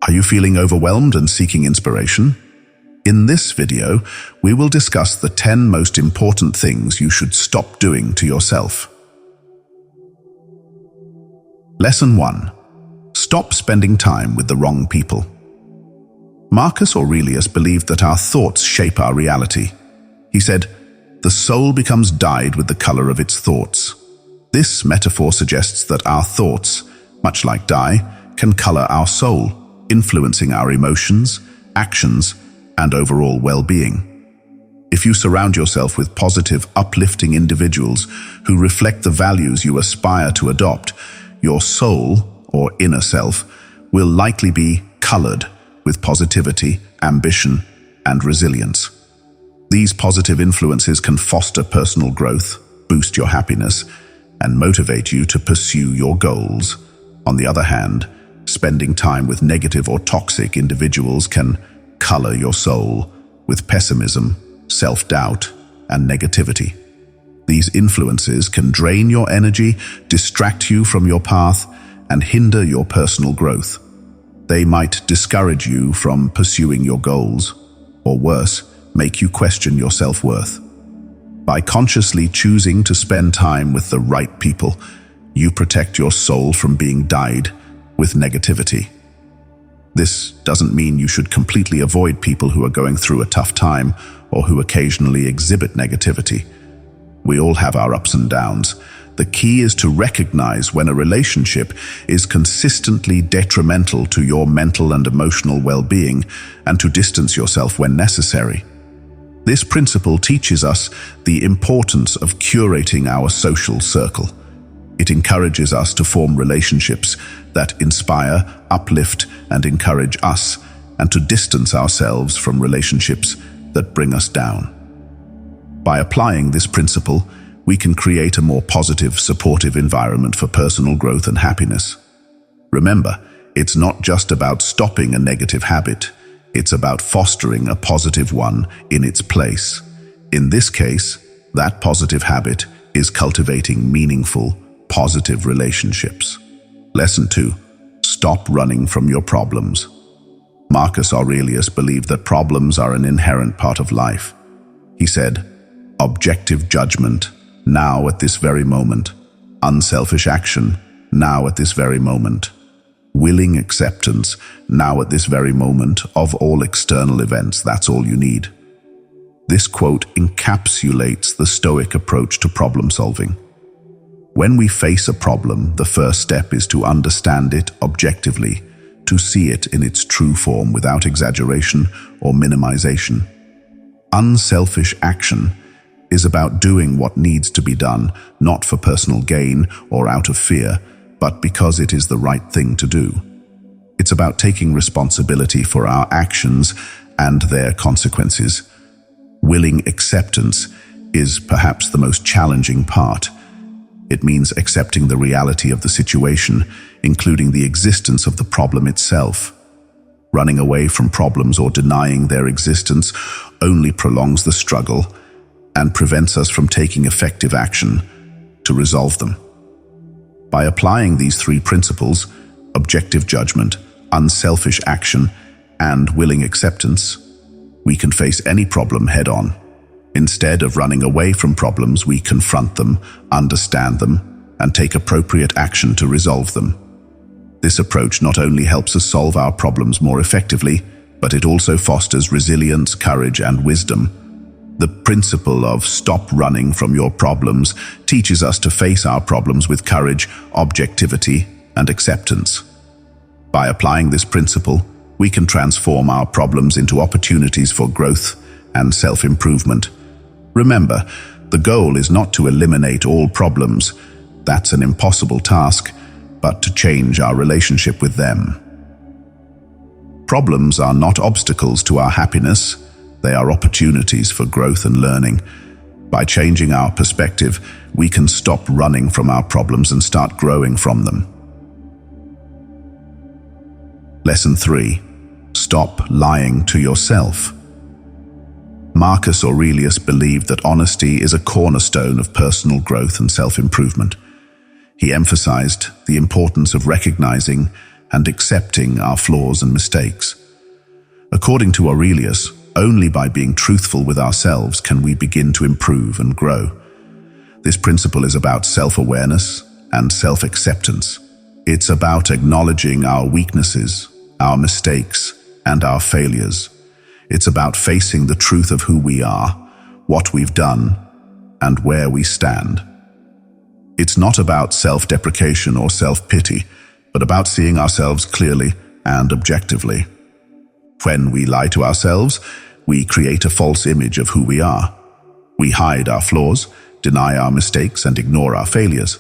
Are you feeling overwhelmed and seeking inspiration? In this video, we will discuss the 10 most important things you should stop doing to yourself. Lesson 1. Stop spending time with the wrong people. Marcus Aurelius believed that our thoughts shape our reality. He said, "The soul becomes dyed with the color of its thoughts." This metaphor suggests that our thoughts, much like dye, can color our soul, influencing our emotions, actions, and overall well-being. If you surround yourself with positive, uplifting individuals who reflect the values you aspire to adopt, your soul, or inner self, will likely be colored with positivity, ambition, and resilience. These positive influences can foster personal growth, boost your happiness, and motivate you to pursue your goals. On the other hand, spending time with negative or toxic individuals can color your soul with pessimism, self-doubt, and negativity. These influences can drain your energy, distract you from your path, and hinder your personal growth. They might discourage you from pursuing your goals, or worse, make you question your self-worth. By consciously choosing to spend time with the right people, you protect your soul from being dyed with negativity. This doesn't mean you should completely avoid people who are going through a tough time or who occasionally exhibit negativity. We all have our ups and downs. The key is to recognize when a relationship is consistently detrimental to your mental and emotional well-being, and to distance yourself when necessary. This principle teaches us the importance of curating our social circle. It encourages us to form relationships that inspire, uplift, and encourage us, and to distance ourselves from relationships that bring us down. By applying this principle, we can create a more positive, supportive environment for personal growth and happiness. Remember, it's not just about stopping a negative habit, it's about fostering a positive one in its place. In this case, that positive habit is cultivating meaningful, positive relationships. Lesson 2. Stop running from your problems. Marcus Aurelius believed that problems are an inherent part of life. He said, "Objective judgment, now at this very moment. Unselfish action, now at this very moment. Willing acceptance, now at this very moment, of all external events. That's all you need." This quote encapsulates the Stoic approach to problem solving. When we face a problem, the first step is to understand it objectively, to see it in its true form without exaggeration or minimization. Unselfish action is about doing what needs to be done, not for personal gain or out of fear, but because it is the right thing to do. It's about taking responsibility for our actions and their consequences. Willing acceptance is perhaps the most challenging part. It means accepting the reality of the situation, including the existence of the problem itself. Running away from problems or denying their existence only prolongs the struggle and prevents us from taking effective action to resolve them. By applying these 3 principles, objective judgment, unselfish action, and willing acceptance, we can face any problem head-on. Instead of running away from problems, we confront them, understand them, and take appropriate action to resolve them. This approach not only helps us solve our problems more effectively, but it also fosters resilience, courage, and wisdom. The principle of stop running from your problems teaches us to face our problems with courage, objectivity, and acceptance. By applying this principle, we can transform our problems into opportunities for growth and self-improvement. Remember, the goal is not to eliminate all problems. That's an impossible task, but to change our relationship with them. Problems are not obstacles to our happiness. They are opportunities for growth and learning. By changing our perspective, we can stop running from our problems and start growing from them. Lesson 3. Stop lying to yourself. Marcus Aurelius believed that honesty is a cornerstone of personal growth and self-improvement. He emphasized the importance of recognizing and accepting our flaws and mistakes. According to Aurelius, only by being truthful with ourselves can we begin to improve and grow. This principle is about self-awareness and self-acceptance. It's about acknowledging our weaknesses, our mistakes, and our failures. It's about facing the truth of who we are, what we've done, and where we stand. It's not about self-deprecation or self-pity, but about seeing ourselves clearly and objectively. When we lie to ourselves, we create a false image of who we are. We hide our flaws, deny our mistakes, and ignore our failures.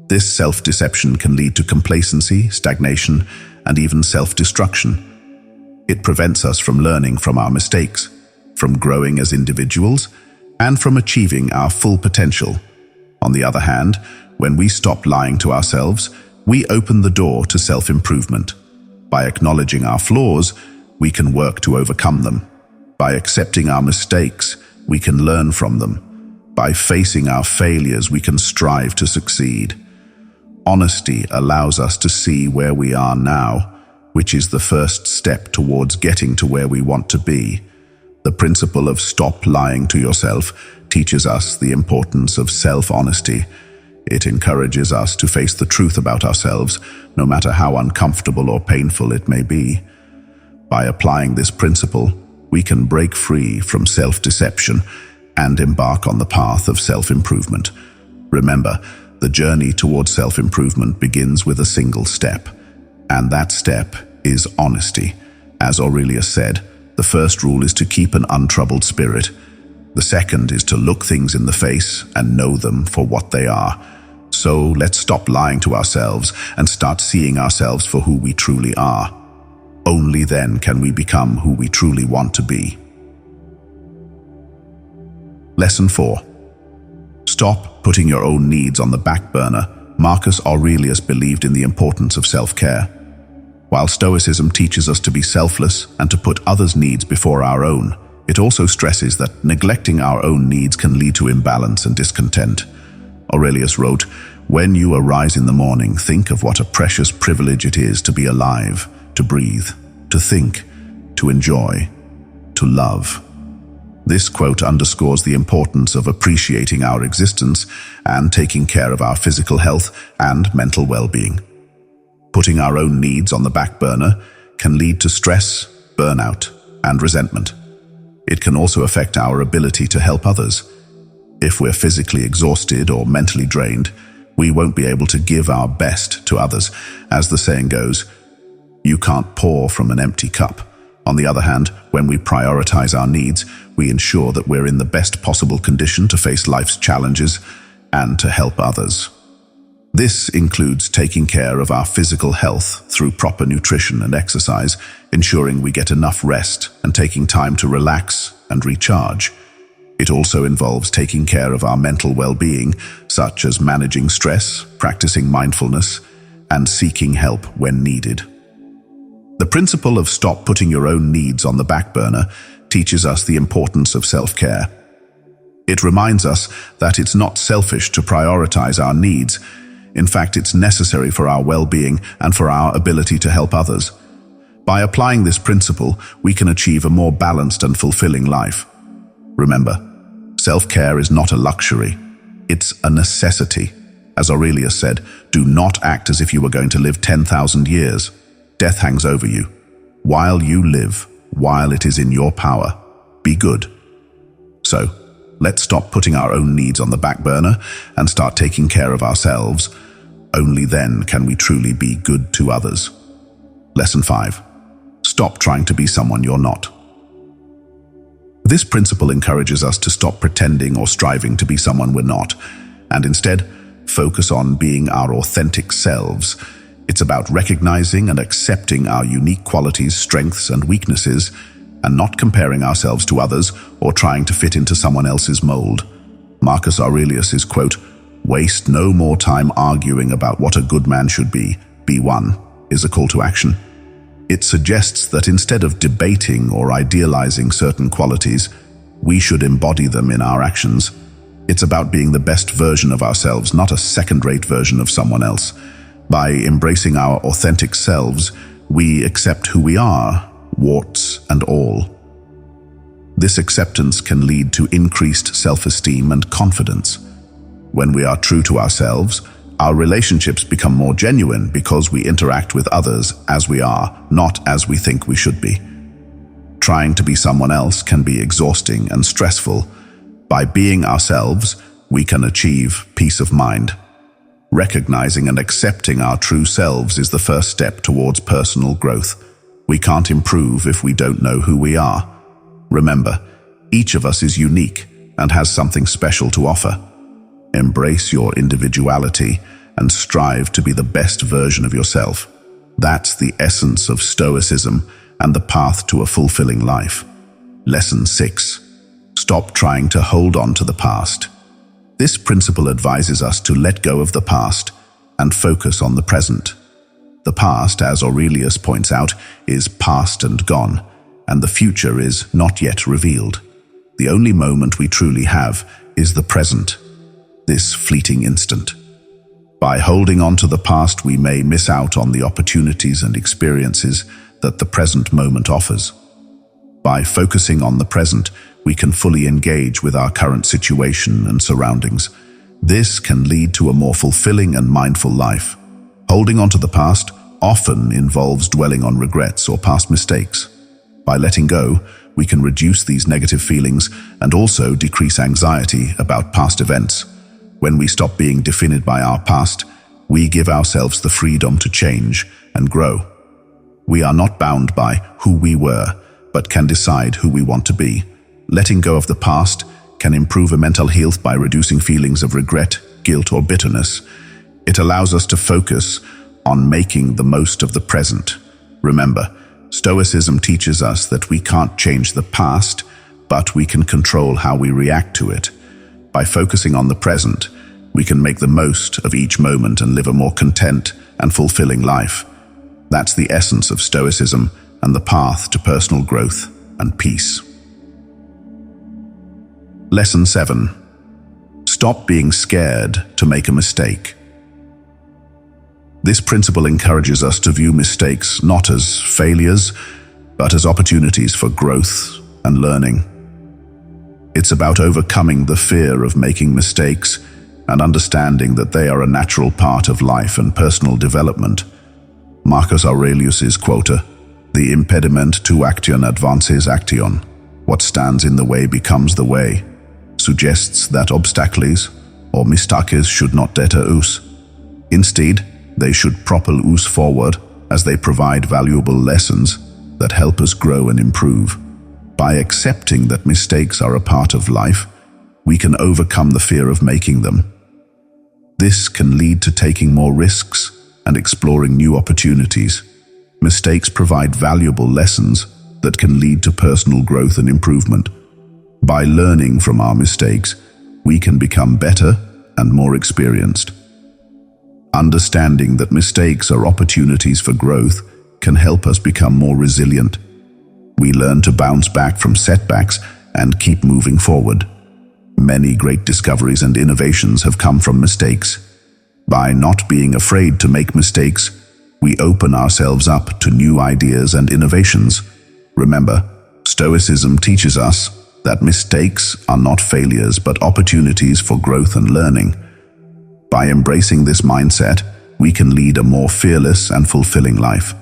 This self-deception can lead to complacency, stagnation, and even self-destruction. It prevents us from learning from our mistakes, from growing as individuals, and from achieving our full potential. On the other hand, when we stop lying to ourselves, we open the door to self-improvement. By acknowledging our flaws, we can work to overcome them. By accepting our mistakes, we can learn from them. By facing our failures, we can strive to succeed. Honesty allows us to see where we are now, which is the first step towards getting to where we want to be. The principle of stop lying to yourself teaches us the importance of self-honesty. It encourages us to face the truth about ourselves, no matter how uncomfortable or painful it may be. By applying this principle, we can break free from self-deception and embark on the path of self-improvement. Remember, the journey towards self-improvement begins with a single step, and that step is honesty. As Aurelius said, the first rule is to keep an untroubled spirit. The second is to look things in the face and know them for what they are. So let's stop lying to ourselves and start seeing ourselves for who we truly are. Only then can we become who we truly want to be. Lesson 4. Stop putting your own needs on the back burner. Marcus Aurelius believed in the importance of self-care. While Stoicism teaches us to be selfless and to put others' needs before our own, it also stresses that neglecting our own needs can lead to imbalance and discontent. Aurelius wrote, "When you arise in the morning, think of what a precious privilege it is to be alive, to breathe, to think, to enjoy, to love." This quote underscores the importance of appreciating our existence and taking care of our physical health and mental well-being. Putting our own needs on the back burner can lead to stress, burnout, and resentment. It can also affect our ability to help others. If we're physically exhausted or mentally drained, we won't be able to give our best to others. As the saying goes, you can't pour from an empty cup. On the other hand, when we prioritize our needs, we ensure that we're in the best possible condition to face life's challenges and to help others. This includes taking care of our physical health through proper nutrition and exercise, ensuring we get enough rest and taking time to relax and recharge. It also involves taking care of our mental well-being, such as managing stress, practicing mindfulness, and seeking help when needed. The principle of stop putting your own needs on the back burner teaches us the importance of self-care. It reminds us that it's not selfish to prioritize our needs. In fact, it's necessary for our well-being and for our ability to help others. By applying this principle, we can achieve a more balanced and fulfilling life. Remember, self-care is not a luxury, it's a necessity. As Aurelius said, do not act as if you were going to live 10,000 years. Death hangs over you. While you live, while it is in your power, be good. So, let's stop putting our own needs on the back burner and start taking care of ourselves. Only then can we truly be good to others. Lesson 5. Stop trying to be someone you're not. This principle encourages us to stop pretending or striving to be someone we're not, and instead focus on being our authentic selves. It's about recognizing and accepting our unique qualities, strengths, and weaknesses, and not comparing ourselves to others or trying to fit into someone else's mold. Marcus Aurelius's quote, "Waste no more time arguing about what a good man should be one," is a call to action. It suggests that instead of debating or idealizing certain qualities, we should embody them in our actions. It's about being the best version of ourselves, not a second-rate version of someone else. By embracing our authentic selves, we accept who we are, warts and all. This acceptance can lead to increased self-esteem and confidence. When we are true to ourselves, our relationships become more genuine because we interact with others as we are, not as we think we should be. Trying to be someone else can be exhausting and stressful. By being ourselves, we can achieve peace of mind. Recognizing and accepting our true selves is the first step towards personal growth. We can't improve if we don't know who we are. Remember, each of us is unique and has something special to offer. Embrace your individuality and strive to be the best version of yourself. That's the essence of Stoicism and the path to a fulfilling life. Lesson 6. Stop trying to hold on to the past. This principle advises us to let go of the past and focus on the present. The past, as Aurelius points out, is past and gone, and the future is not yet revealed. The only moment we truly have is the present, this fleeting instant. By holding on to the past, we may miss out on the opportunities and experiences that the present moment offers. By focusing on the present, we can fully engage with our current situation and surroundings. This can lead to a more fulfilling and mindful life. Holding on to the past often involves dwelling on regrets or past mistakes. By letting go, we can reduce these negative feelings and also decrease anxiety about past events. When we stop being defined by our past, we give ourselves the freedom to change and grow. We are not bound by who we were, but can decide who we want to be. Letting go of the past can improve a mental health by reducing feelings of regret, guilt, or bitterness. It allows us to focus on making the most of the present. Remember, Stoicism teaches us that we can't change the past, but we can control how we react to it. By focusing on the present, we can make the most of each moment and live a more content and fulfilling life. That's the essence of Stoicism and the path to personal growth and peace. Lesson 7. Stop being scared to make a mistake. This principle encourages us to view mistakes not as failures, but as opportunities for growth and learning. It's about overcoming the fear of making mistakes and understanding that they are a natural part of life and personal development. Marcus Aurelius's quote, "The impediment to action advances action. What stands in the way becomes the way," suggests that obstacles or mistakes should not deter us. Instead, they should propel us forward as they provide valuable lessons that help us grow and improve. By accepting that mistakes are a part of life, we can overcome the fear of making them. This can lead to taking more risks and exploring new opportunities. Mistakes provide valuable lessons that can lead to personal growth and improvement. By learning from our mistakes, we can become better and more experienced. Understanding that mistakes are opportunities for growth can help us become more resilient. We learn to bounce back from setbacks and keep moving forward. Many great discoveries and innovations have come from mistakes. By not being afraid to make mistakes, we open ourselves up to new ideas and innovations. Remember, Stoicism teaches us that mistakes are not failures but opportunities for growth and learning. By embracing this mindset, we can lead a more fearless and fulfilling life.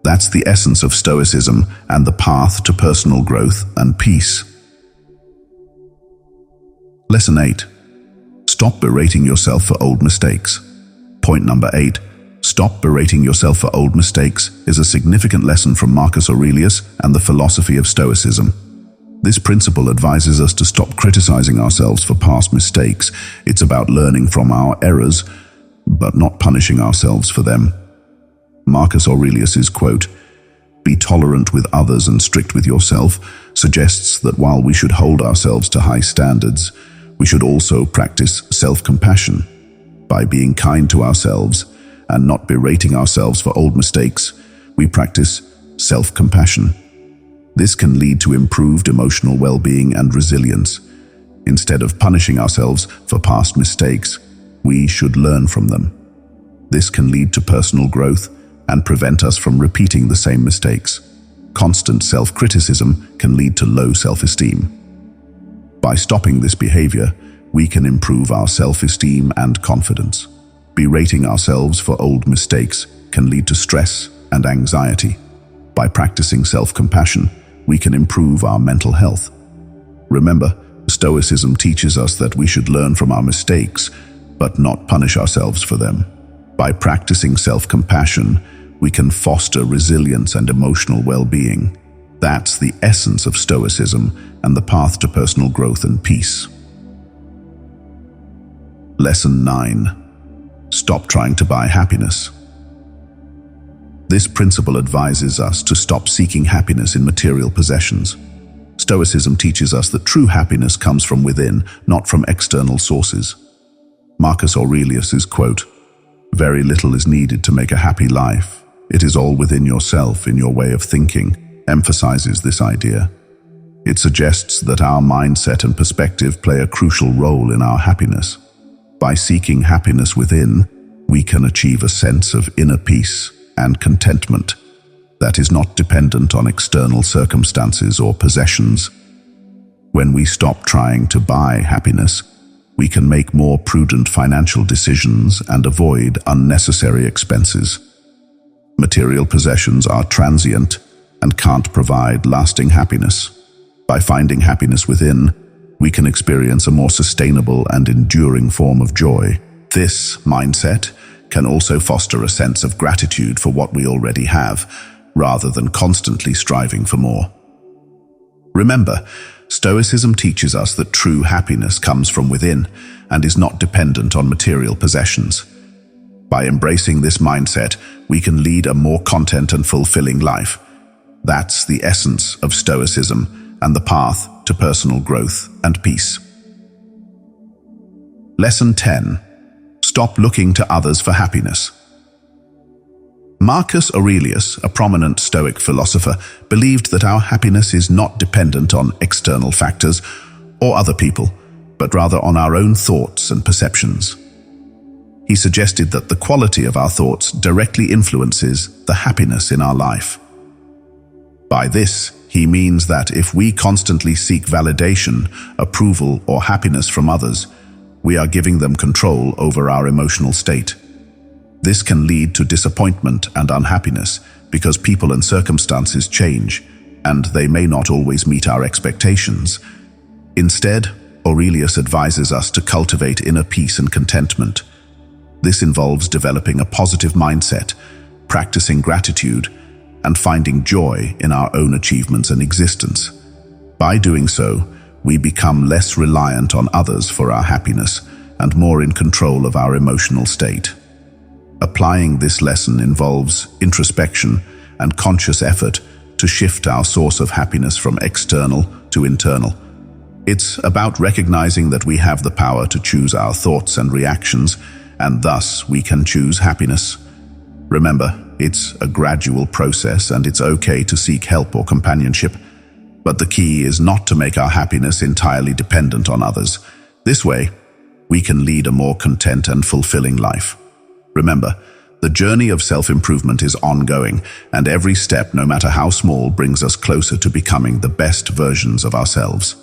That's the essence of Stoicism and the path to personal growth and peace. Lesson 8. Stop berating yourself for old mistakes. Point number 8. Stop berating yourself for old mistakes is a significant lesson from Marcus Aurelius and the philosophy of Stoicism. This principle advises us to stop criticizing ourselves for past mistakes. It's about learning from our errors, but not punishing ourselves for them. Marcus Aurelius's quote, "Be tolerant with others and strict with yourself," suggests that while we should hold ourselves to high standards, we should also practice self-compassion. By being kind to ourselves and not berating ourselves for old mistakes, we practice self-compassion. This can lead to improved emotional well-being and resilience. Instead of punishing ourselves for past mistakes, we should learn from them. This can lead to personal growth and prevent us from repeating the same mistakes. Constant self-criticism can lead to low self-esteem. By stopping this behavior, we can improve our self-esteem and confidence. Berating ourselves for old mistakes can lead to stress and anxiety. By practicing self-compassion, we can improve our mental health. Remember, Stoicism teaches us that we should learn from our mistakes, but not punish ourselves for them. By practicing self-compassion, we can foster resilience and emotional well-being. That's the essence of Stoicism and the path to personal growth and peace. Lesson 9. Stop trying to buy happiness. This principle advises us to stop seeking happiness in material possessions. Stoicism teaches us that true happiness comes from within, not from external sources. Marcus Aurelius's quote, "Very little is needed to make a happy life. It is all within yourself, in your way of thinking," emphasizes this idea. It suggests that our mindset and perspective play a crucial role in our happiness. By seeking happiness within, we can achieve a sense of inner peace and contentment that is not dependent on external circumstances or possessions. When we stop trying to buy happiness, we can make more prudent financial decisions and avoid unnecessary expenses. Material possessions are transient and can't provide lasting happiness. By finding happiness within, we can experience a more sustainable and enduring form of joy. This mindset can also foster a sense of gratitude for what we already have, rather than constantly striving for more. Remember, Stoicism teaches us that true happiness comes from within and is not dependent on material possessions. By embracing this mindset, we can lead a more content and fulfilling life. That's the essence of Stoicism and the path to personal growth and peace. Lesson 10. Stop looking to others for happiness. Marcus Aurelius, a prominent Stoic philosopher, believed that our happiness is not dependent on external factors or other people, but rather on our own thoughts and perceptions. He suggested that the quality of our thoughts directly influences the happiness in our life. By this, he means that if we constantly seek validation, approval, or happiness from others, we are giving them control over our emotional state. This can lead to disappointment and unhappiness because people and circumstances change, and they may not always meet our expectations. Instead, Aurelius advises us to cultivate inner peace and contentment. This involves developing a positive mindset, practicing gratitude, and finding joy in our own achievements and existence. By doing so, we become less reliant on others for our happiness and more in control of our emotional state. Applying this lesson involves introspection and conscious effort to shift our source of happiness from external to internal. It's about recognizing that we have the power to choose our thoughts and reactions, and thus we can choose happiness. Remember, it's a gradual process and it's okay to seek help or companionship. But the key is not to make our happiness entirely dependent on others. This way, we can lead a more content and fulfilling life. Remember, the journey of self-improvement is ongoing, and every step, no matter how small, brings us closer to becoming the best versions of ourselves.